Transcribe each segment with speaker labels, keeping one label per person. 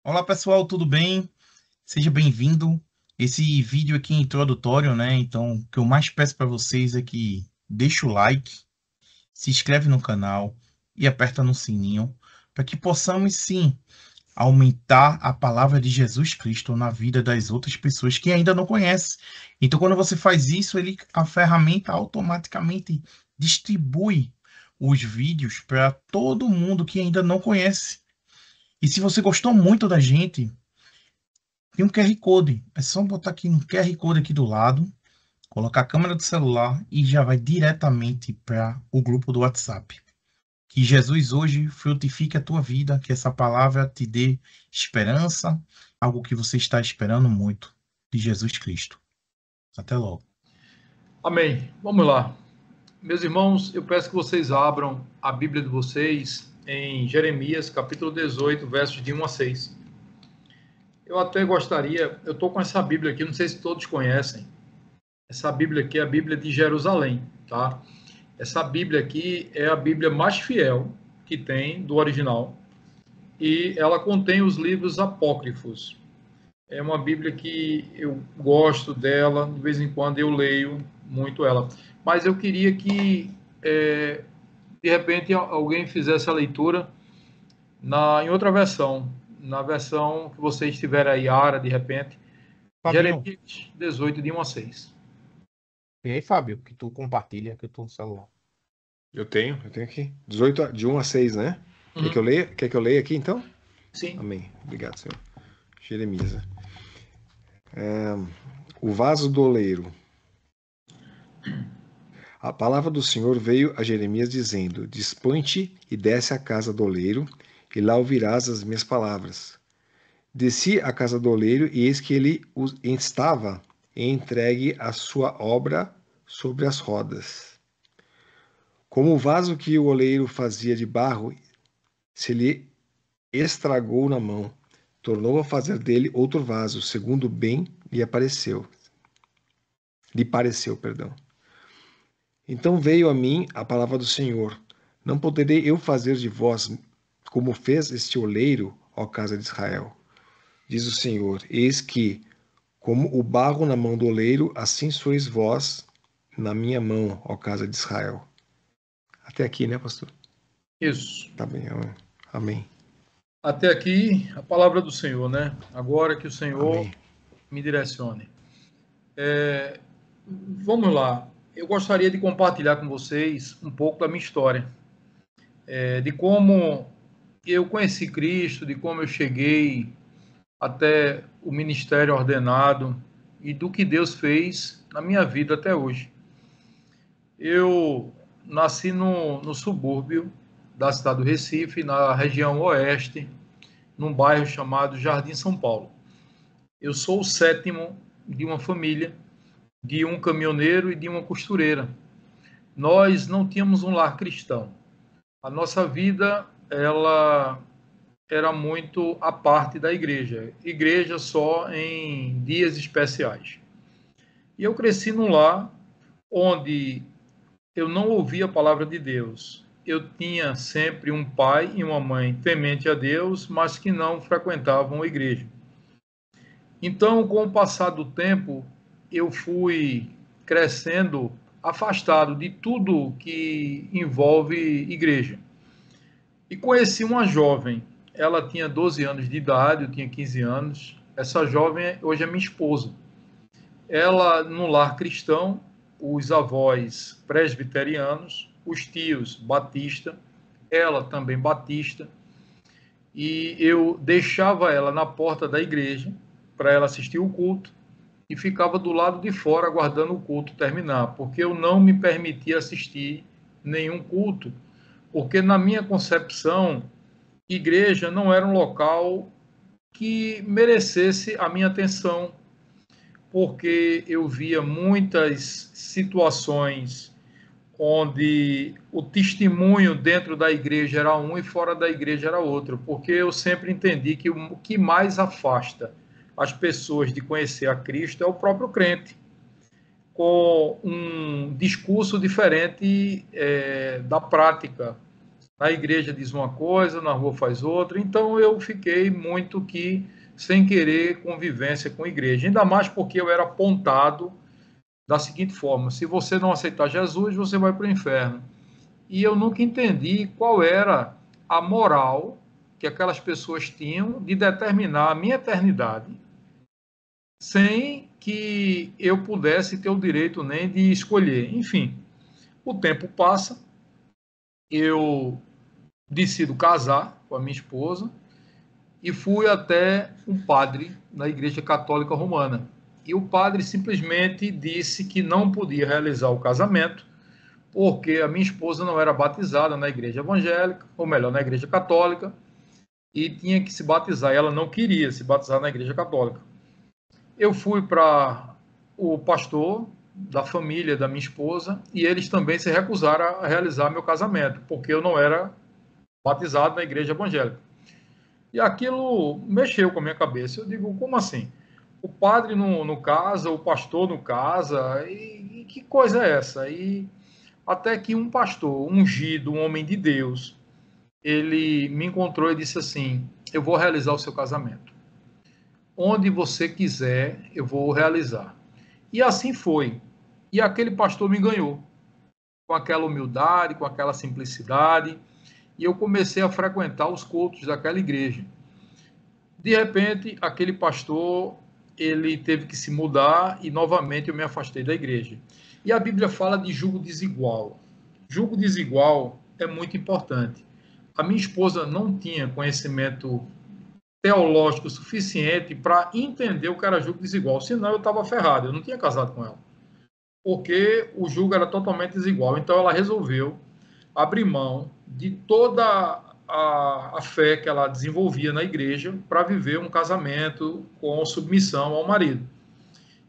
Speaker 1: Olá pessoal, tudo bem? Seja bem-vindo. Esse vídeo aqui é introdutório, né? Então, o que eu mais peço para vocês é que deixa o like, se inscreve no canal e aperta no sininho para que possamos sim aumentar a palavra de Jesus Cristo na vida das outras pessoas que ainda não conhecem. Então, quando você faz isso, a ferramenta automaticamente distribui os vídeos para todo mundo que ainda não conhece. E se você gostou muito da gente, tem um QR Code. É só botar aqui no QR Code aqui do lado, colocar a câmera do celular e já vai diretamente para o grupo do WhatsApp. Que Jesus hoje frutifique a tua vida, que essa palavra te dê esperança, algo que você está esperando muito de Jesus Cristo. Até logo.
Speaker 2: Amém. Vamos lá. Meus irmãos, eu peço que vocês abram a Bíblia de vocês em Jeremias, capítulo 18, versos de 1 a 6. Eu até gostaria, eu estou com essa Bíblia aqui, não sei se todos conhecem. Essa Bíblia aqui é a Bíblia de Jerusalém, tá? Essa Bíblia aqui é a Bíblia mais fiel que tem do original e ela contém os livros apócrifos. É uma Bíblia que eu gosto dela, de vez em quando eu leio muito ela. Mas eu queria que, de repente, alguém fizesse a leitura em outra versão, na versão que você estiver aí, Ara, de repente,
Speaker 1: Fabinho,
Speaker 2: Jeremias 18, de 1 a 6.
Speaker 1: e aí, Fábio, que tu compartilha, que eu tô no celular.
Speaker 3: Eu tenho aqui. 18, de 1 a 6, né? Quer que eu
Speaker 2: Uhum.
Speaker 3: leia? Quer que eu leia aqui então?
Speaker 2: Sim.
Speaker 3: Amém. Obrigado, Senhor. Jeremias. O vaso do oleiro. A palavra do Senhor veio a Jeremias dizendo: Dispõe-te e desce à casa do oleiro, e lá ouvirás as minhas palavras. Desci à casa do oleiro, e eis que ele estava entregue a sua obra sobre as rodas. Como o vaso que o oleiro fazia de barro se lhe estragou na mão, tornou a fazer dele outro vaso, segundo bem lhe pareceu, perdão. Então veio a mim a palavra do Senhor: Não poderei eu fazer de vós como fez este oleiro, ó casa de Israel? Diz o Senhor: Eis que, como o barro na mão do oleiro, assim sois vós na minha mão, ó casa de Israel. Até aqui, né, pastor?
Speaker 2: Isso.
Speaker 3: Tá bem, amém.
Speaker 2: Até aqui a palavra do Senhor, né? Agora que o Senhor
Speaker 3: Amém.
Speaker 2: me direcione. Vamos lá. Eu gostaria de compartilhar com vocês um pouco da minha história, de como eu conheci Cristo, de como eu cheguei até o ministério ordenado e do que Deus fez na minha vida até hoje. Eu nasci no subúrbio da cidade do Recife, na região oeste, num bairro chamado Jardim São Paulo. Eu sou o sétimo de uma família, de um caminhoneiro e de uma costureira. Nós não tínhamos um lar cristão. A nossa vida, ela era muito à parte da igreja. Igreja só em dias especiais. E eu cresci num lar onde eu não ouvia a palavra de Deus. Eu tinha sempre um pai e uma mãe temente a Deus, mas que não frequentavam a igreja. Então, com o passar do tempo, eu fui crescendo afastado de tudo que envolve igreja. E conheci uma jovem. Ela tinha 12 anos de idade, eu tinha 15 anos. Essa jovem hoje é minha esposa. Ela, no lar cristão, os avós presbiterianos, os tios batista, ela também batista, e eu deixava ela na porta da igreja para ela assistir o culto e ficava do lado de fora aguardando o culto terminar, porque eu não me permitia assistir nenhum culto, porque na minha concepção, igreja não era um local que merecesse a minha atenção, porque eu via muitas situações onde o testemunho dentro da igreja era um e fora da igreja era outro, porque eu sempre entendi que o que mais afasta as pessoas de conhecer a Cristo é o próprio crente, com um discurso diferente da prática. Na igreja diz uma coisa, na rua faz outra. Então eu fiquei muito que sem querer convivência com a igreja. Ainda mais porque eu era apontado da seguinte forma: se você não aceitar Jesus, você vai para o inferno. E eu nunca entendi qual era a moral que aquelas pessoas tinham de determinar a minha eternidade sem que eu pudesse ter o direito nem de escolher. Enfim, o tempo passa, eu decido casar com a minha esposa e fui até um padre na Igreja Católica Romana. E o padre simplesmente disse que não podia realizar o casamento porque a minha esposa não era batizada na igreja evangélica, ou melhor, na igreja católica, e tinha que se batizar. Ela não queria se batizar na igreja católica. Eu fui para o pastor da família da minha esposa e eles também se recusaram a realizar meu casamento, porque eu não era batizado na igreja evangélica. E aquilo mexeu com a minha cabeça. Eu digo, como assim? O padre não casa, o pastor não casa, e que coisa é essa? E até que um pastor ungido, um homem de Deus, ele me encontrou e disse assim: eu vou realizar o seu casamento. Onde você quiser, eu vou realizar. E assim foi. E aquele pastor me ganhou, com aquela humildade, com aquela simplicidade, e eu comecei a frequentar os cultos daquela igreja. De repente, aquele pastor, ele teve que se mudar e novamente eu me afastei da igreja. E a Bíblia fala de julgo desigual. Julgo desigual é muito importante. A minha esposa não tinha conhecimento teológico suficiente para entender o que era julgo desigual, senão eu estava ferrado, eu não tinha casado com ela. Porque o julgo era totalmente desigual. Então ela resolveu abrir mão de toda a fé que ela desenvolvia na igreja para viver um casamento com submissão ao marido.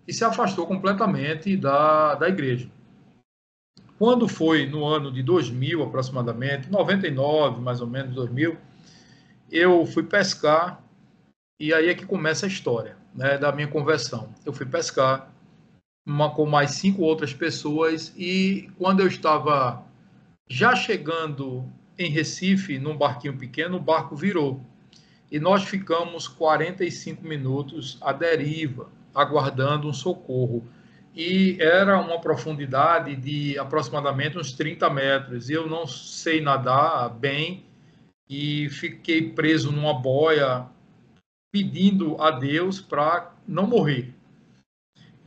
Speaker 2: E se afastou completamente da igreja. Quando foi no ano de 2000, aproximadamente, 99, mais ou menos, 2000, eu fui pescar, e aí é que começa a história, né, da minha conversão. Eu fui pescar com mais 5 outras pessoas, e quando eu estava já chegando em Recife, num barquinho pequeno, o barco virou. E nós ficamos 45 minutos à deriva, aguardando um socorro. E era uma profundidade de aproximadamente uns 30 metros. Eu não sei nadar bem e fiquei preso numa boia, pedindo a Deus para não morrer.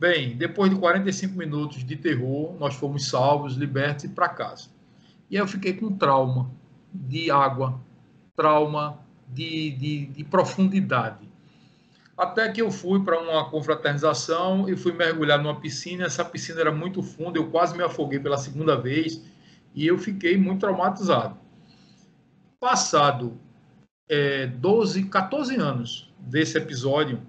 Speaker 2: Bem, depois de 45 minutos de terror, nós fomos salvos, libertos e para casa. E aí eu fiquei com trauma de água, trauma de profundidade. Até que eu fui para uma confraternização e fui mergulhar numa piscina. Essa piscina era muito funda, eu quase me afoguei pela segunda vez e eu fiquei muito traumatizado. Passado 14 anos desse episódio,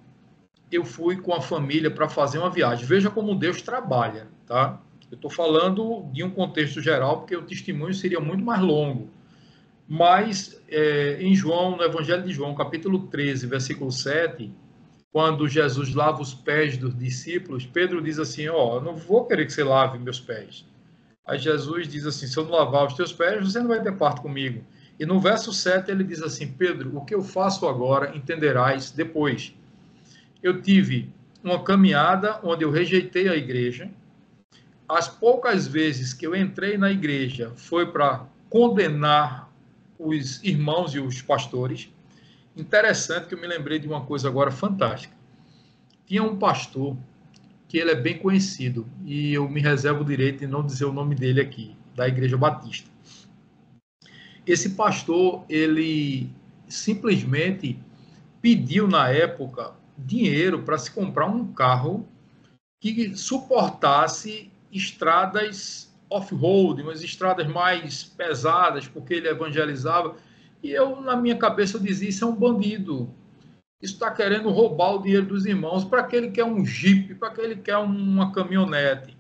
Speaker 2: eu fui com a família para fazer uma viagem. Veja como Deus trabalha, tá? Eu estou falando de um contexto geral, porque o testemunho seria muito mais longo. Mas em João, no Evangelho de João, capítulo 13, versículo 7, quando Jesus lava os pés dos discípulos, Pedro diz assim, ó, não vou querer que você lave meus pés. Aí Jesus diz assim, se eu não lavar os teus pés, você não vai ter parte comigo. E no verso 7 ele diz assim, Pedro, o que eu faço agora entenderás depois. Eu tive uma caminhada onde eu rejeitei a igreja. As poucas vezes que eu entrei na igreja foi para condenar os irmãos e os pastores. Interessante que eu me lembrei de uma coisa agora fantástica. Tinha um pastor que ele é bem conhecido, e eu me reservo o direito de não dizer o nome dele aqui, da Igreja Batista. Esse pastor, ele simplesmente pediu na época dinheiro para se comprar um carro que suportasse estradas off-road, umas estradas mais pesadas, porque ele evangelizava. E eu, na minha cabeça, eu dizia, isso é um bandido. Isso está querendo roubar o dinheiro dos irmãos para aquele que quer um jipe, para aquele que quer uma caminhonete.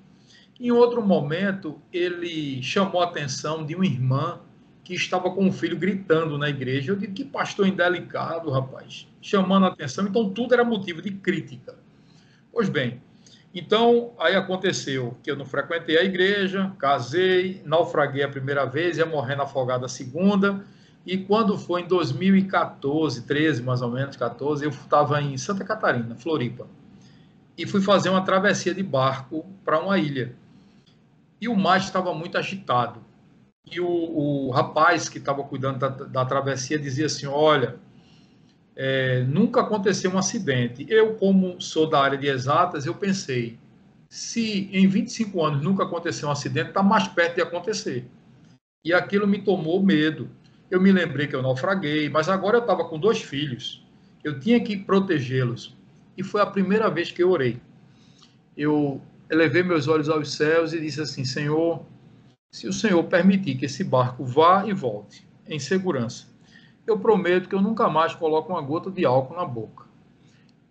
Speaker 2: Em outro momento, ele chamou a atenção de uma irmã que estava com o filho gritando na igreja. Eu digo, que pastor indelicado, rapaz. Chamando a atenção. Então, tudo era motivo de crítica. Pois bem, Então, aí aconteceu que eu não frequentei a igreja, casei, naufraguei a primeira vez, ia morrendo afogado a segunda, e quando foi em 2014, 13 mais ou menos, 14, eu estava em Santa Catarina, Floripa, e fui fazer uma travessia de barco para uma ilha. E o mar estava muito agitado. E o rapaz que estava cuidando da travessia dizia assim, olha, nunca aconteceu um acidente. Eu, como sou da área de exatas, eu pensei, se em 25 anos nunca aconteceu um acidente, está mais perto de acontecer. E aquilo me tomou medo. Eu me lembrei que eu naufraguei, mas agora eu estava com 2 filhos. Eu tinha que protegê-los. E foi a primeira vez que eu orei. Eu elevei meus olhos aos céus e disse assim, Senhor, se o Senhor permitir que esse barco vá e volte em segurança, eu prometo que eu nunca mais coloco uma gota de álcool na boca.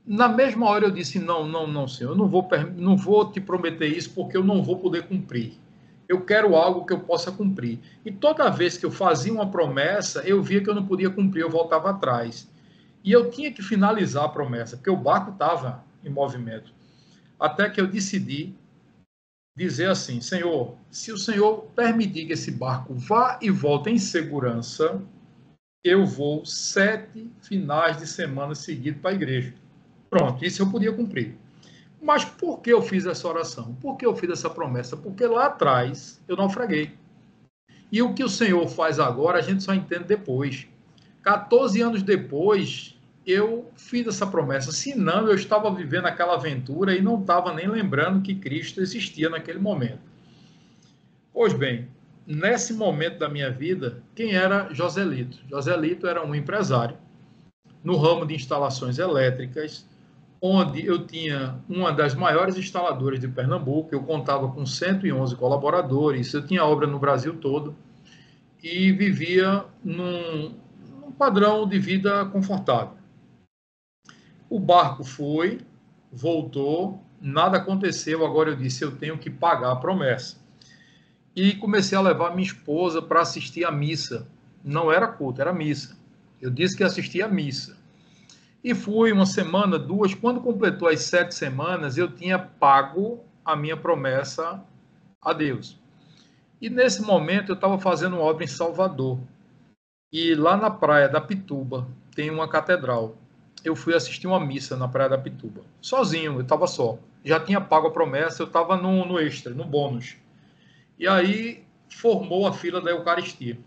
Speaker 2: Na mesma hora eu disse, não, não, não, Senhor, eu não vou te prometer isso porque eu não vou poder cumprir. Eu quero algo que eu possa cumprir. E toda vez que eu fazia uma promessa, eu via que eu não podia cumprir, eu voltava atrás. E eu tinha que finalizar a promessa, porque o barco estava em movimento. Até que eu decidi dizer assim, Senhor, se o Senhor permitir que esse barco vá e volte em segurança, eu vou 7 finais de semana seguidos para a igreja. Pronto, isso eu podia cumprir. Mas por que eu fiz essa oração? Por que eu fiz essa promessa? Porque lá atrás eu naufraguei. E o que o Senhor faz agora, a gente só entende depois. 14 anos depois, eu fiz essa promessa. Senão, eu estava vivendo aquela aventura e não estava nem lembrando que Cristo existia naquele momento. Pois bem, nesse momento da minha vida, quem era Joselito? Joselito era um empresário no ramo de instalações elétricas, onde eu tinha uma das maiores instaladoras de Pernambuco, eu contava com 111 colaboradores, eu tinha obra no Brasil todo e vivia num padrão de vida confortável. O barco foi, voltou, nada aconteceu, agora eu disse, eu tenho que pagar a promessa. E comecei a levar minha esposa para assistir a missa. Não era culto, era missa. Eu disse que assistia a missa. E fui uma semana, 2, quando completou as 7 semanas, eu tinha pago a minha promessa a Deus. E nesse momento eu estava fazendo uma obra em Salvador. E lá na praia da Pituba tem uma catedral. Eu fui assistir uma missa na praia da Pituba. Sozinho, eu estava só. Já tinha pago a promessa, eu estava no extra, no bônus. E aí formou a fila da Eucaristia.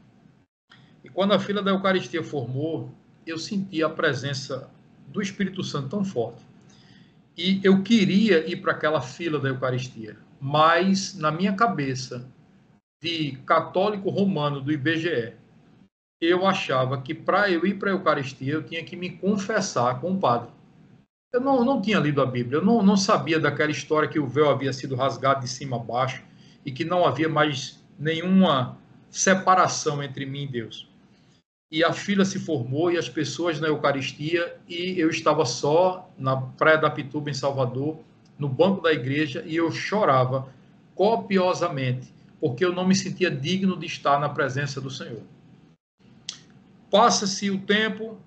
Speaker 2: E quando a fila da Eucaristia formou, eu senti a presença do Espírito Santo tão forte. E eu queria ir para aquela fila da Eucaristia, mas na minha cabeça, de católico romano do IBGE, eu achava que para eu ir para a Eucaristia, eu tinha que me confessar com o padre. Eu não tinha lido a Bíblia, eu não sabia daquela história que o véu havia sido rasgado de cima a baixo e que não havia mais nenhuma separação entre mim e Deus. E a fila se formou e as pessoas na Eucaristia, e eu estava só na Praia da Pituba, em Salvador, no banco da igreja, e eu chorava copiosamente, porque eu não me sentia digno de estar na presença do Senhor. Passa-se o tempo,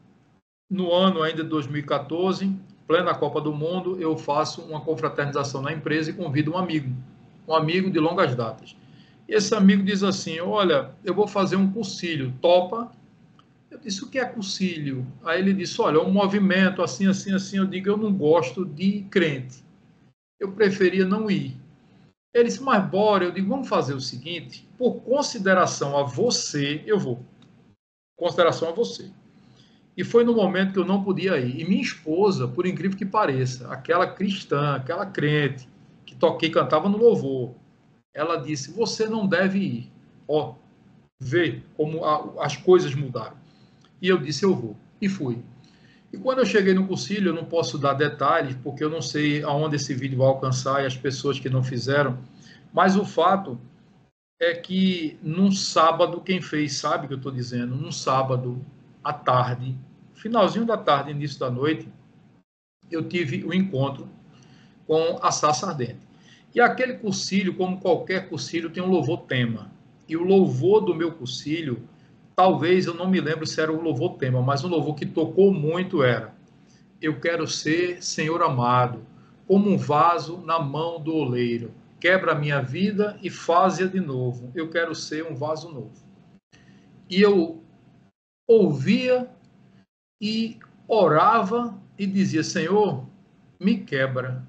Speaker 2: no ano ainda de 2014, plena Copa do Mundo, eu faço uma confraternização na empresa e convido um amigo de longas datas. E esse amigo diz assim, olha, eu vou fazer um cursilho, topa? Eu disse, o que é cursilho? Aí ele disse, olha, um movimento assim, assim, assim. Eu digo, eu não gosto de crente. Eu preferia não ir. Ele disse, mas bora. Eu digo, vamos fazer o seguinte, por consideração a você, eu vou. Consideração a você. E foi no momento que eu não podia ir. E minha esposa, por incrível que pareça, aquela cristã, aquela crente, que toquei e cantava no louvor, ela disse, você não deve ir. Ó, vê como as coisas mudaram. E eu disse, eu vou. E fui. E quando eu cheguei no cursilho, eu não posso dar detalhes, porque eu não sei aonde esse vídeo vai alcançar e as pessoas que não fizeram. Mas o fato é que num sábado, quem fez sabe o que eu estou dizendo, num sábado à tarde, finalzinho da tarde, início da noite, eu tive o encontro com a Sarça Ardente. E aquele cursilho, como qualquer cursilho, tem um louvor tema. E o louvor do meu cursilho, talvez, eu não me lembro se era o louvor tema, mas um louvor que tocou muito era: eu quero ser Senhor amado, como um vaso na mão do oleiro. Quebra a minha vida e faz-a de novo. Eu quero ser um vaso novo. E eu ouvia e orava e dizia: Senhor, me quebra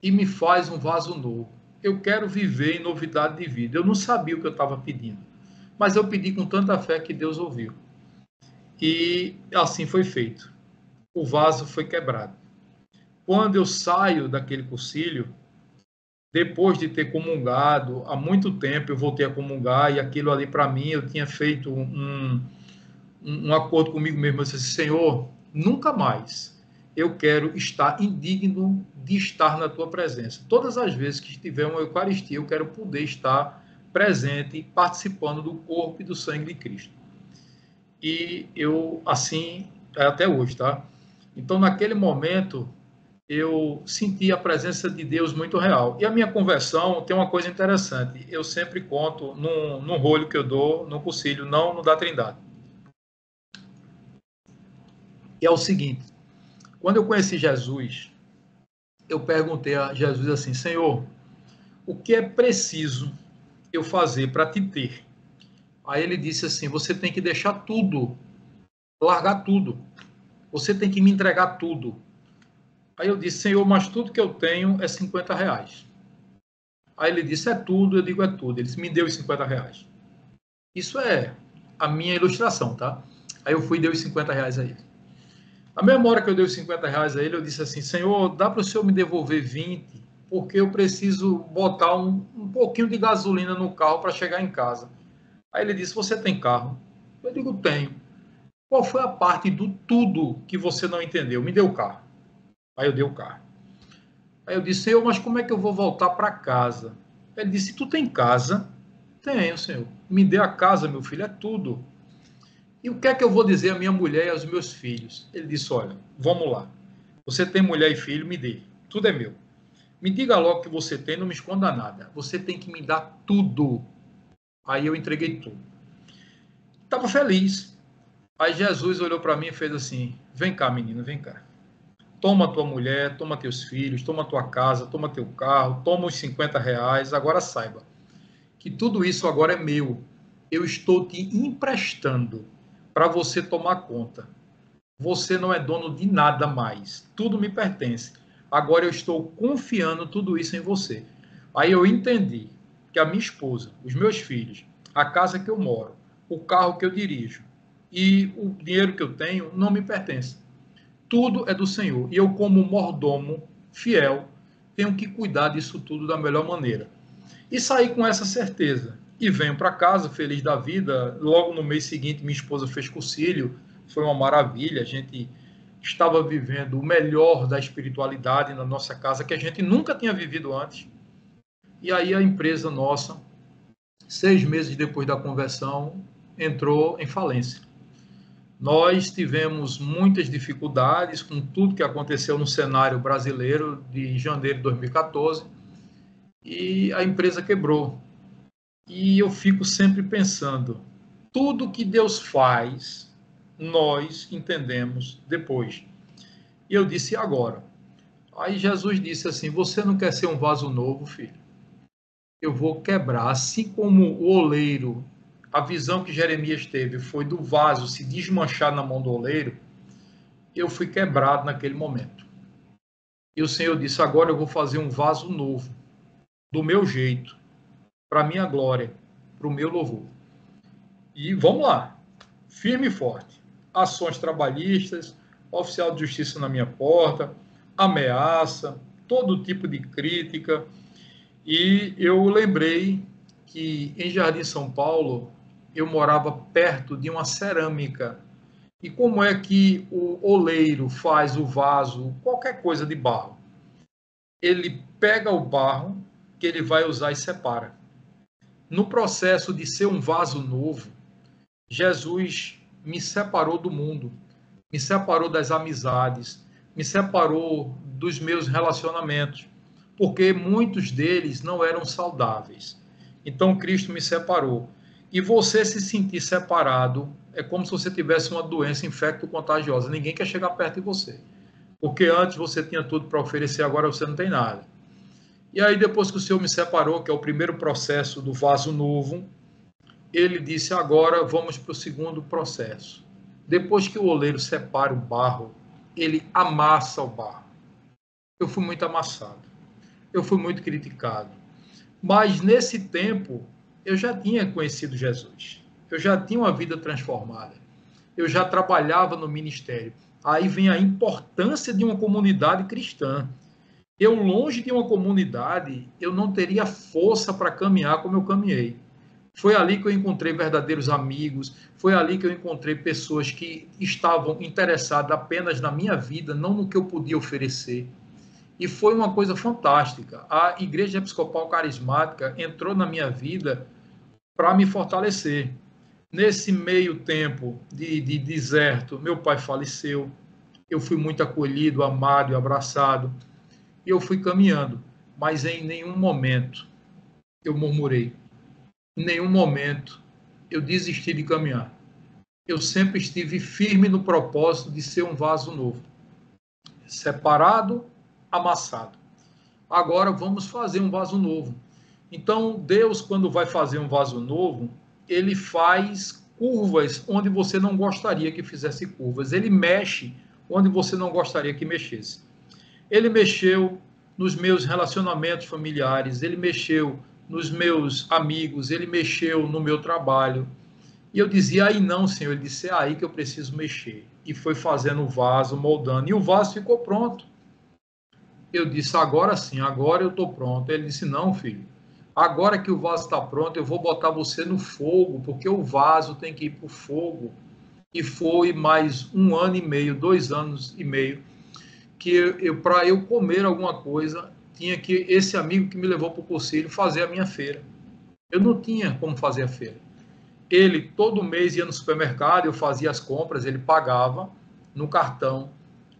Speaker 2: e me faz um vaso novo. Eu quero viver em novidade de vida. Eu não sabia o que eu estava pedindo, mas eu pedi com tanta fé que Deus ouviu. E assim foi feito. O vaso foi quebrado. Quando eu saio daquele cursilho, depois de ter comungado, há muito tempo eu voltei a comungar, e aquilo ali para mim, eu tinha feito um acordo comigo mesmo. Eu disse: Senhor, nunca mais eu quero estar indigno de estar na tua presença. Todas as vezes que estiver uma Eucaristia, eu quero poder estar presente, participando do corpo e do sangue de Cristo. E eu, assim, até hoje, tá? Então, naquele momento, eu senti a presença de Deus muito real. E a minha conversão tem uma coisa interessante. Eu sempre conto num rolho que eu dou no cursilho, não no da Trindade. E é o seguinte: quando eu conheci Jesus, eu perguntei a Jesus assim: Senhor, o que é preciso eu fazer para te ter? Aí ele disse assim: você tem que deixar tudo, largar tudo. Você tem que me entregar tudo. Aí eu disse: Senhor, mas tudo que eu tenho é R$50. Aí ele disse: é tudo. Eu digo: é tudo. Ele disse: me deu os R$50. Isso é a minha ilustração, tá? Aí eu fui e dei os R$50 a ele. A mesma hora que eu dei os R$50 a ele, eu disse assim: Senhor, dá para o senhor me devolver 20? Porque eu preciso botar um pouquinho de gasolina no carro para chegar em casa. Aí ele disse: você tem carro? Eu digo: tenho. Qual foi a parte do tudo que você não entendeu? Me deu o carro. Aí eu dei o carro. Aí eu disse: Senhor, mas como é que eu vou voltar para casa? Ele disse: tu tem casa? Tenho, Senhor. Me dê a casa, meu filho, é tudo. E o que é que eu vou dizer à minha mulher e aos meus filhos? Ele disse: olha, vamos lá. Você tem mulher e filho, me dê. Tudo é meu. Me diga logo que você tem, não me esconda nada. Você tem que me dar tudo. Aí eu entreguei tudo. Estava feliz. Aí Jesus olhou para mim e fez assim: vem cá, menina, vem cá. Toma tua mulher, toma teus filhos, toma tua casa, toma teu carro, toma os R$50. Agora saiba que tudo isso agora é meu. Eu estou te emprestando para você tomar conta. Você não é dono de nada mais. Tudo me pertence. Agora eu estou confiando tudo isso em você. Aí eu entendi que a minha esposa, os meus filhos, a casa que eu moro, o carro que eu dirijo e o dinheiro que eu tenho não me pertence. Tudo é do Senhor. E eu, como mordomo fiel, tenho que cuidar disso tudo da melhor maneira. E saí com essa certeza. E venho para casa, feliz da vida. Logo no mês seguinte, minha esposa fez cursilho. Foi uma maravilha. A gente estava vivendo o melhor da espiritualidade na nossa casa, que a gente nunca tinha vivido antes. E aí a empresa nossa, 6 meses depois da conversão, entrou em falência. Nós tivemos muitas dificuldades com tudo que aconteceu no cenário brasileiro de janeiro de 2014 e a empresa quebrou. E eu fico sempre pensando, tudo que Deus faz, nós entendemos depois. E eu disse: agora? Aí Jesus disse assim: você não quer ser um vaso novo, filho? Eu vou quebrar, assim como o oleiro. A visão que Jeremias teve foi do vaso se desmanchar na mão do oleiro. Eu fui quebrado naquele momento. E o Senhor disse: agora eu vou fazer um vaso novo, do meu jeito, para a minha glória, para o meu louvor. E vamos lá, firme e forte. Ações trabalhistas, oficial de justiça na minha porta, ameaça, todo tipo de crítica. E eu lembrei que em Jardim São Paulo eu morava perto de uma cerâmica. E como é que o oleiro faz o vaso, qualquer coisa de barro? Ele pega o barro que ele vai usar e separa. No processo de ser um vaso novo, Jesus me separou do mundo, me separou das amizades, me separou dos meus relacionamentos, porque muitos deles não eram saudáveis. Então Cristo me separou. E você se sentir separado é como se você tivesse uma doença infecto-contagiosa. Ninguém quer chegar perto de você. Porque antes você tinha tudo para oferecer, agora você não tem nada. E aí, depois que o Senhor me separou, que é o primeiro processo do vaso novo, ele disse, agora vamos para o segundo processo. Depois que o oleiro separa o barro, ele amassa o barro. Eu fui muito amassado. Eu fui muito criticado. Mas nesse tempo, eu já tinha conhecido Jesus. Eu já tinha uma vida transformada. Eu já trabalhava no ministério. Aí vem a importância de uma comunidade cristã. Eu, longe de uma comunidade, eu não teria força para caminhar como eu caminhei. Foi ali que eu encontrei verdadeiros amigos, foi ali que eu encontrei pessoas que estavam interessadas apenas na minha vida, não no que eu podia oferecer. E foi uma coisa fantástica. A Igreja Episcopal Carismática entrou na minha vida para me fortalecer. Nesse meio tempo de deserto, meu pai faleceu, eu fui muito acolhido, amado e abraçado, e eu fui caminhando, mas em nenhum momento eu murmurei, em nenhum momento eu desisti de caminhar. Eu sempre estive firme no propósito de ser um vaso novo, separado, amassado. Agora vamos fazer um vaso novo. Então, Deus, quando vai fazer um vaso novo, ele faz curvas onde você não gostaria que fizesse curvas. Ele mexe onde você não gostaria que mexesse. Ele mexeu nos meus relacionamentos familiares, ele mexeu nos meus amigos, ele mexeu no meu trabalho. E eu dizia, aí não, Senhor. Ele disse, é aí que eu preciso mexer. E foi fazendo o vaso, moldando. E o vaso ficou pronto. Eu disse, agora sim, agora eu estou pronto. Ele disse, não, filho. Agora que o vaso está pronto, eu vou botar você no fogo, porque o vaso tem que ir para o fogo. E foi mais 1 ano e meio, 2 anos e meio, que para eu comer alguma coisa, tinha que esse amigo que me levou para o conselho fazer a minha feira. Eu não tinha como fazer a feira. Ele, todo mês, ia no supermercado, eu fazia as compras, ele pagava no cartão.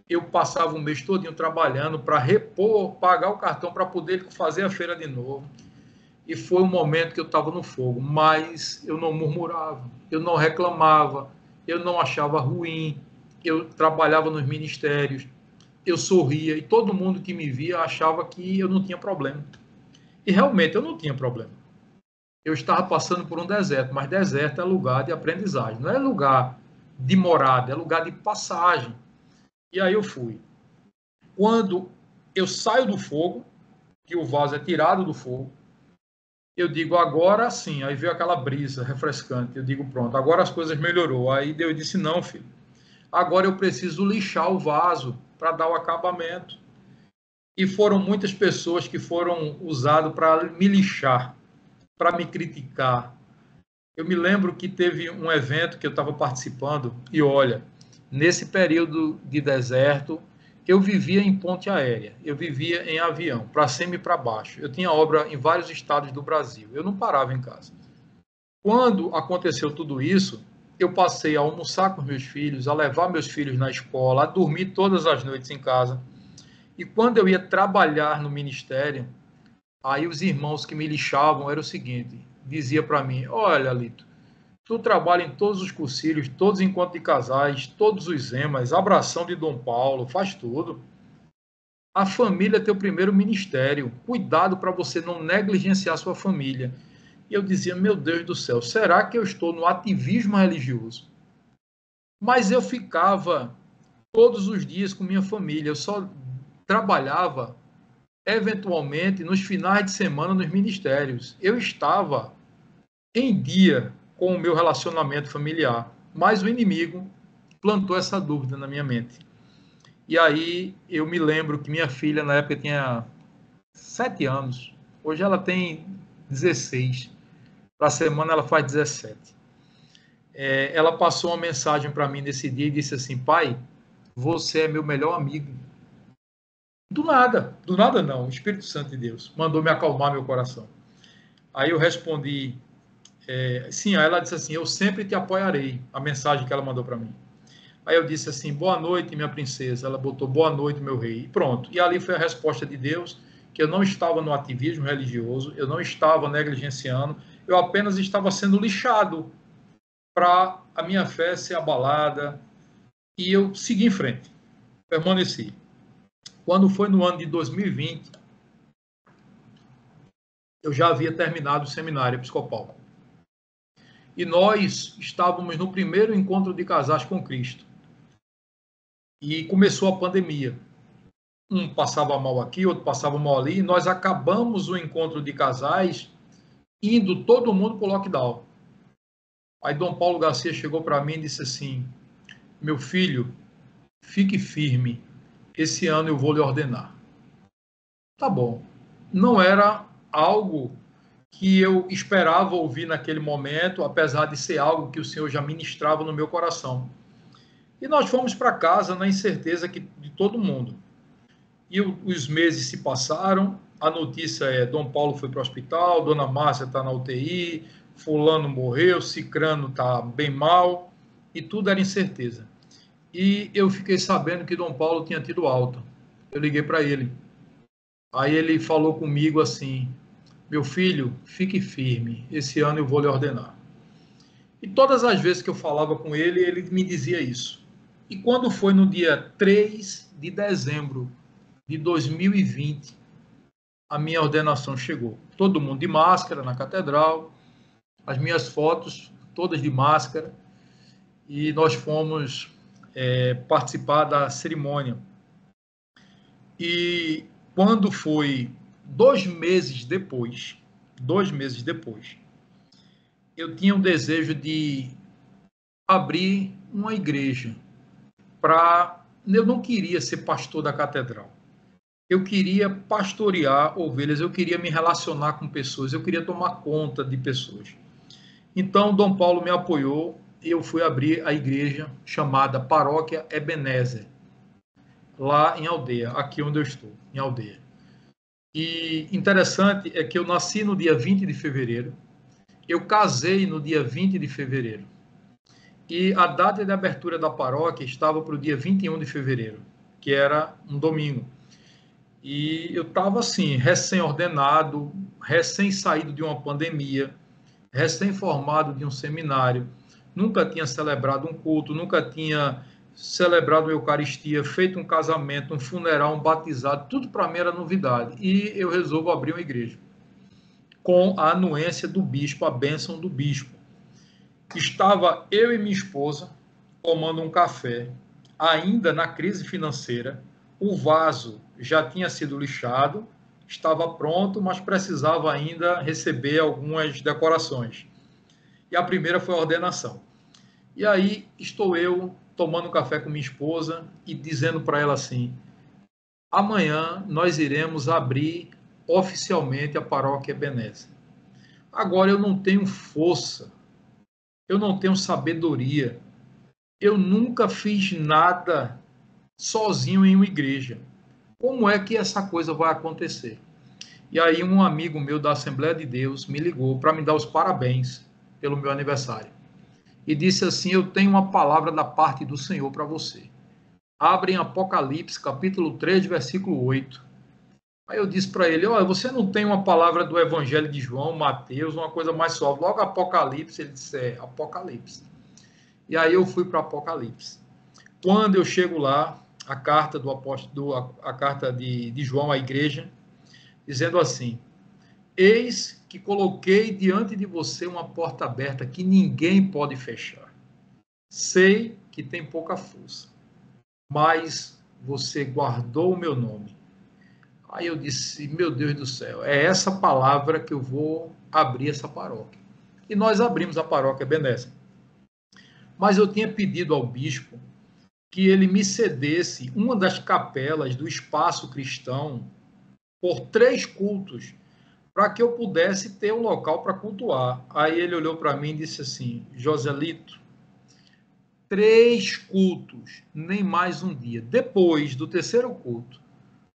Speaker 2: Eu passava o mês todinho trabalhando para repor, pagar o cartão para poder fazer a feira de novo. E foi um momento que eu estava no fogo, mas eu não murmurava, eu não reclamava, eu não achava ruim, eu trabalhava nos ministérios, eu sorria, e todo mundo que me via achava que eu não tinha problema. E realmente eu não tinha problema. Eu estava passando por um deserto, mas deserto é lugar de aprendizagem, não é lugar de morada, é lugar de passagem. E aí eu fui. Quando eu saio do fogo, que o vaso é tirado do fogo, eu digo, agora sim. Aí veio aquela brisa refrescante. Eu digo, pronto, agora as coisas melhorou. Aí Deus disse, não, filho, agora eu preciso lixar o vaso para dar o acabamento. E foram muitas pessoas que foram usadas para me lixar, para me criticar. Eu me lembro que teve um evento que eu estava participando e, olha, nesse período de deserto, eu vivia em ponte aérea, eu vivia em avião, para cima e para baixo. Eu tinha obra em vários estados do Brasil, eu não parava em casa. Quando aconteceu tudo isso, eu passei a almoçar com meus filhos, a levar meus filhos na escola, a dormir todas as noites em casa. E quando eu ia trabalhar no ministério, aí os irmãos que me lixavam era o seguinte, dizia para mim, olha, Lito, tu trabalha em todos os cursilhos, todos os encontros de casais, todos os emas, abração de Dom Paulo, faz tudo. A família é teu primeiro ministério. Cuidado para você não negligenciar sua família. E eu dizia, meu Deus do céu, será que eu estou no ativismo religioso? Mas eu ficava todos os dias com minha família. Eu só trabalhava, eventualmente, nos finais de semana nos ministérios. Eu estava em dia com o meu relacionamento familiar, mas o inimigo plantou essa dúvida na minha mente. E aí eu me lembro que minha filha na época tinha 7 anos, hoje ela tem 16, para a semana ela faz 17. Ela passou uma mensagem para mim nesse dia e disse assim, pai, você é meu melhor amigo. Do nada não, o Espírito Santo de Deus mandou me acalmar meu coração. Aí eu respondi, sim, aí ela disse assim, eu sempre te apoiarei, a mensagem que ela mandou para mim. Aí eu disse assim, boa noite, minha princesa. Ela botou, boa noite, meu rei. E pronto. E ali foi a resposta de Deus, que eu não estava no ativismo religioso, eu não estava negligenciando, eu apenas estava sendo lixado para a minha fé ser abalada. E eu segui em frente, permaneci. Quando foi no ano de 2020, eu já havia terminado o seminário episcopal. E nós estávamos no primeiro encontro de casais com Cristo. E começou a pandemia. Um passava mal aqui, outro passava mal ali, e nós acabamos o encontro de casais indo todo mundo para o lockdown. Aí Dom Paulo Garcia chegou para mim e disse assim: meu filho, fique firme, esse ano eu vou lhe ordenar. Tá bom. Não era algo que eu esperava ouvir naquele momento, apesar de ser algo que o Senhor já ministrava no meu coração. E nós fomos para casa na incerteza de todo mundo. E os meses se passaram, a notícia é: Dom Paulo foi para o hospital, Dona Márcia está na UTI, fulano morreu, cicrano está bem mal, e tudo era incerteza. E eu fiquei sabendo que Dom Paulo tinha tido alta. Eu liguei para ele. Aí ele falou comigo assim: meu filho, fique firme, esse ano eu vou lhe ordenar. E todas as vezes que eu falava com ele, ele me dizia isso. E quando foi no dia 3 de dezembro de 2020, a minha ordenação chegou. Todo mundo de máscara na catedral, as minhas fotos todas de máscara, e nós fomos participar da cerimônia. E quando foi 2 meses depois, eu tinha um desejo de abrir uma igreja. Eu não queria ser pastor da catedral. Eu queria pastorear ovelhas, eu queria me relacionar com pessoas, eu queria tomar conta de pessoas. Então, Dom Paulo me apoiou e eu fui abrir a igreja chamada Paróquia Ebenezer, lá em Aldeia, aqui onde eu estou, em Aldeia. E interessante é que eu nasci no dia 20 de fevereiro, eu casei no dia 20 de fevereiro, e a data de abertura da paróquia estava para o dia 21 de fevereiro, que era um domingo. E eu estava assim, recém-ordenado, recém-saído de uma pandemia, recém-formado de um seminário, nunca tinha celebrado um culto, nunca tinha celebrado a Eucaristia, feito um casamento, um funeral, um batizado, tudo para mim era novidade. E eu resolvo abrir uma igreja, com a anuência do bispo, a bênção do bispo. Estava eu e minha esposa tomando um café, ainda na crise financeira, o vaso já tinha sido lixado, estava pronto, mas precisava ainda receber algumas decorações. E a primeira foi a ordenação. E aí estou eu tomando café com minha esposa e dizendo para ela assim: amanhã nós iremos abrir oficialmente a paróquia Ebenezer. Agora eu não tenho força, eu não tenho sabedoria, eu nunca fiz nada sozinho em uma igreja. Como é que essa coisa vai acontecer? E aí um amigo meu da Assembleia de Deus me ligou para me dar os parabéns pelo meu aniversário. E disse assim: eu tenho uma palavra da parte do Senhor para você. Abre em Apocalipse, capítulo 3, versículo 8. Aí eu disse para ele: olha, você não tem uma palavra do Evangelho de João, Mateus, uma coisa mais suave. Logo Apocalipse, ele disse: Apocalipse. E aí eu fui para Apocalipse. Quando eu chego lá, a carta do apóstolo, a carta de João à igreja, dizendo assim: eis que coloquei diante de você uma porta aberta que ninguém pode fechar. Sei que tem pouca força, mas você guardou o meu nome. Aí eu disse: meu Deus do céu, é essa palavra que eu vou abrir essa paróquia. E nós abrimos a paróquia Ebenezer. Mas eu tinha pedido ao bispo que ele me cedesse uma das capelas do espaço cristão por 3 cultos, para que eu pudesse ter um local para cultuar. Aí ele olhou para mim e disse assim: Joselito, 3 cultos, nem mais um dia. Depois do 3º culto,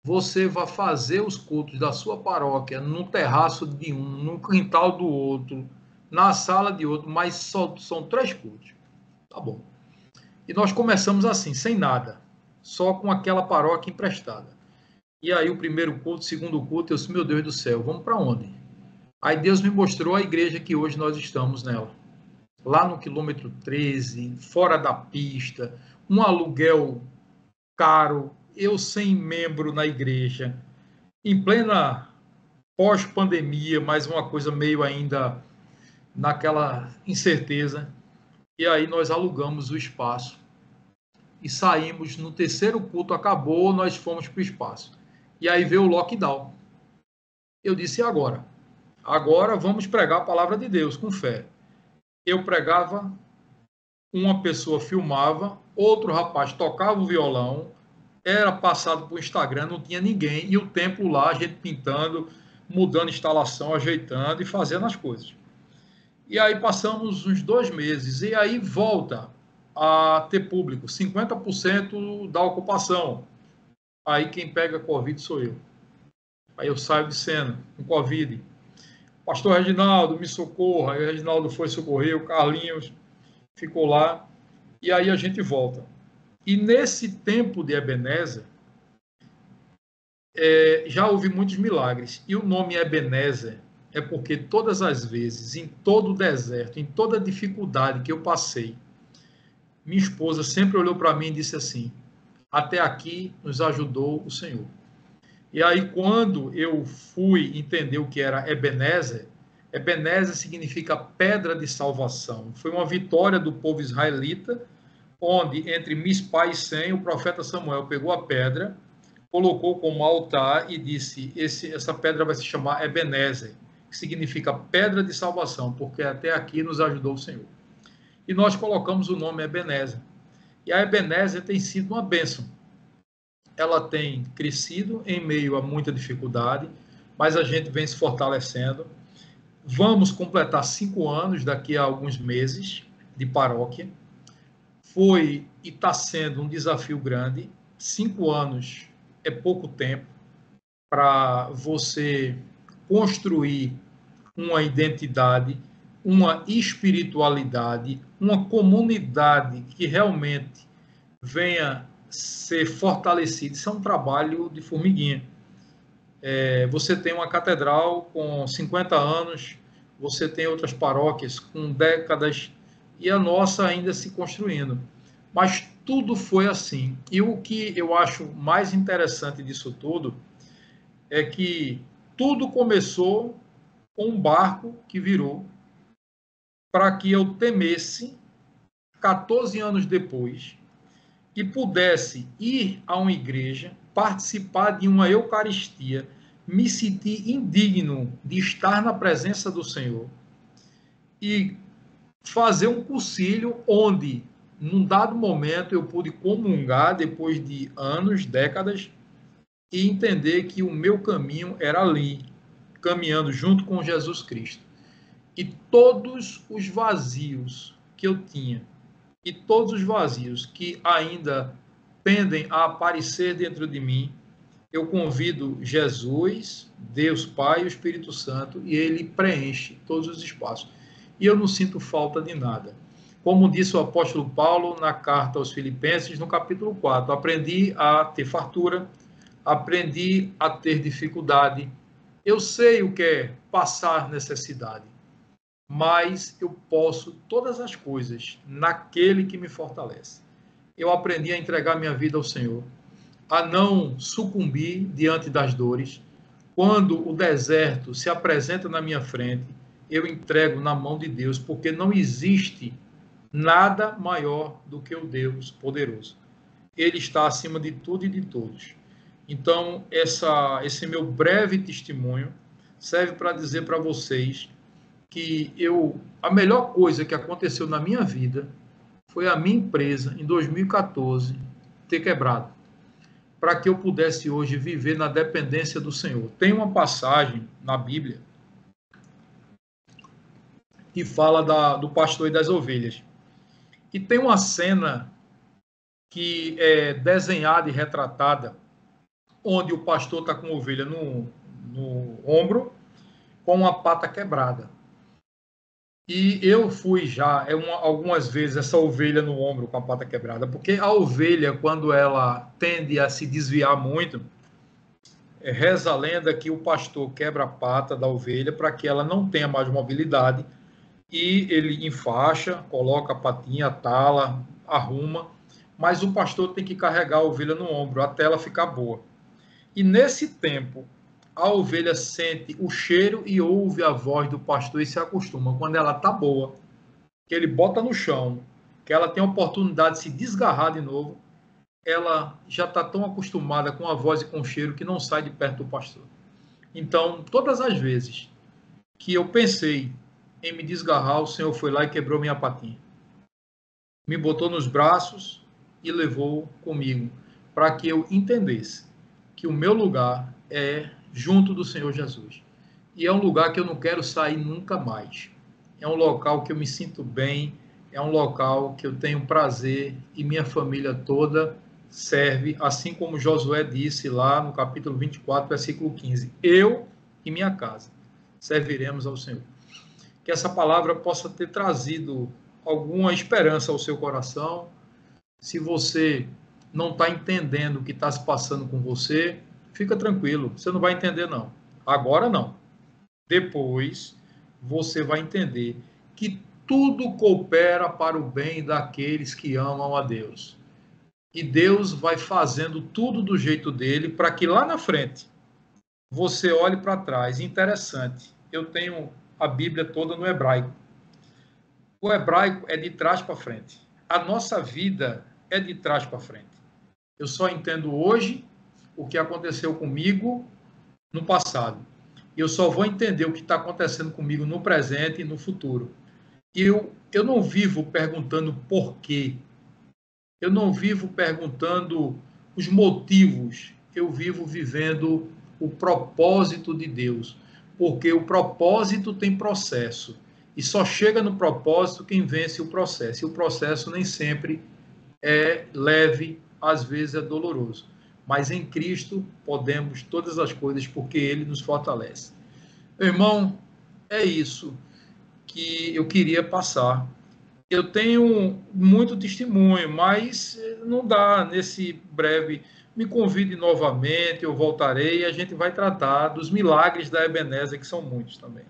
Speaker 2: você vai fazer os cultos da sua paróquia no terraço de um, no quintal do outro, na sala de outro, mas só são 3 cultos. Tá bom. E nós começamos assim, sem nada, só com aquela paróquia emprestada. E aí o primeiro culto, o segundo culto, eu disse: meu Deus do céu, vamos para onde? Aí Deus me mostrou a igreja que hoje nós estamos nela. Lá no quilômetro 13, fora da pista, um aluguel caro, eu sem membro na igreja, em plena pós-pandemia, mas uma coisa meio ainda naquela incerteza. E aí nós alugamos o espaço e saímos no terceiro culto, acabou, nós fomos para o espaço. E aí veio o lockdown. Eu disse, e agora? Agora vamos pregar a palavra de Deus com fé. Eu pregava, uma pessoa filmava, outro rapaz tocava o violão, era passado por Instagram, não tinha ninguém, e o templo lá, a gente pintando, mudando instalação, ajeitando e fazendo as coisas. E aí passamos uns 2 meses, e aí volta a ter público, 50% da ocupação. Aí quem pega Covid sou eu. Aí eu saio de cena, com Covid. Pastor Reginaldo, me socorra. Aí o Reginaldo foi socorrer, o Carlinhos ficou lá, e aí a gente volta. E nesse tempo de Ebenezer, já houve muitos milagres. E o nome Ebenezer é porque todas as vezes, em todo o deserto, em toda a dificuldade que eu passei, minha esposa sempre olhou para mim e disse assim, até aqui nos ajudou o Senhor. E aí, quando eu fui entender o que era Ebenezer, Ebenezer significa pedra de salvação. Foi uma vitória do povo israelita, onde entre Mispá e Sem, o profeta Samuel pegou a pedra, colocou como altar e disse, essa pedra vai se chamar Ebenezer, que significa pedra de salvação, porque até aqui nos ajudou o Senhor. E nós colocamos o nome Ebenezer. E a Ebenezer tem sido uma bênção. Ela tem crescido em meio a muita dificuldade, mas a gente vem se fortalecendo. Vamos completar 5 anos daqui a alguns meses de paróquia. Foi e está sendo um desafio grande. 5 anos é pouco tempo para você construir uma identidade, uma espiritualidade, uma comunidade que realmente venha ser fortalecida. Isso é um trabalho de formiguinha. Você tem uma catedral com 50 anos, você tem outras paróquias com décadas, e a nossa ainda se construindo. Mas tudo foi assim. E o que eu acho mais interessante disso tudo é que tudo começou com um barco que virou para que eu temesse, 14 anos depois, e pudesse ir a uma igreja, participar de uma Eucaristia, me sentir indigno de estar na presença do Senhor e fazer um concílio onde, num dado momento, eu pude comungar depois de anos, décadas, e entender que o meu caminho era ali, caminhando junto com Jesus Cristo. E todos os vazios que eu tinha, e todos os vazios que ainda tendem a aparecer dentro de mim, eu convido Jesus, Deus Pai e o Espírito Santo, e ele preenche todos os espaços. E eu não sinto falta de nada. Como disse o apóstolo Paulo na carta aos Filipenses, no capítulo 4, aprendi a ter fartura, aprendi a ter dificuldade. Eu sei o que é passar necessidade, mas eu posso todas as coisas naquele que me fortalece. Eu aprendi a entregar minha vida ao Senhor, a não sucumbir diante das dores. Quando o deserto se apresenta na minha frente, eu entrego na mão de Deus, porque não existe nada maior do que o Deus poderoso. Ele está acima de tudo e de todos. Então, esse meu breve testemunho serve para dizer para vocês que a melhor coisa que aconteceu na minha vida foi a minha empresa, em 2014, ter quebrado, para que eu pudesse hoje viver na dependência do Senhor. Tem uma passagem na Bíblia que fala do pastor e das ovelhas. E tem uma cena que é desenhada e retratada, onde o pastor está com a ovelha no ombro, com uma pata quebrada. E eu fui já algumas vezes essa ovelha no ombro com a pata quebrada, porque a ovelha, quando ela tende a se desviar muito, reza a lenda que o pastor quebra a pata da ovelha para que ela não tenha mais mobilidade, e ele enfaixa, coloca a patinha, atala, arruma, mas o pastor tem que carregar a ovelha no ombro até ela ficar boa. E nesse tempo, a ovelha sente o cheiro e ouve a voz do pastor e se acostuma. Quando ela está boa, que ele bota no chão, que ela tem a oportunidade de se desgarrar de novo, ela já está tão acostumada com a voz e com o cheiro que não sai de perto do pastor. Então, todas as vezes que eu pensei em me desgarrar, o Senhor foi lá e quebrou minha patinha. Me botou nos braços e levou comigo, para que eu entendesse que o meu lugar é junto do Senhor Jesus. E é um lugar que eu não quero sair nunca mais. É um local que eu me sinto bem, é um local que eu tenho prazer e minha família toda serve, assim como Josué disse lá no capítulo 24, versículo 15. Eu e minha casa serviremos ao Senhor. Que essa palavra possa ter trazido alguma esperança ao seu coração. Se você não está entendendo o que está se passando com você, fica tranquilo, você não vai entender não. Agora não. Depois você vai entender que tudo coopera para o bem daqueles que amam a Deus. E Deus vai fazendo tudo do jeito dele para que lá na frente você olhe para trás. Interessante, eu tenho a Bíblia toda no hebraico. O hebraico é de trás para frente. A nossa vida é de trás para frente. Eu só entendo hoje o que aconteceu comigo no passado. E eu só vou entender o que está acontecendo comigo no presente e no futuro. E eu não vivo perguntando por quê. Eu não vivo perguntando os motivos. Eu vivo vivendo o propósito de Deus. Porque o propósito tem processo. E só chega no propósito quem vence o processo. E o processo nem sempre é leve, às vezes é doloroso. Mas em Cristo podemos todas as coisas porque Ele nos fortalece. Meu irmão, é isso que eu queria passar. Eu tenho muito testemunho, mas não dá nesse breve. Me convide novamente, eu voltarei e a gente vai tratar dos milagres da Ebenezer, que são muitos também.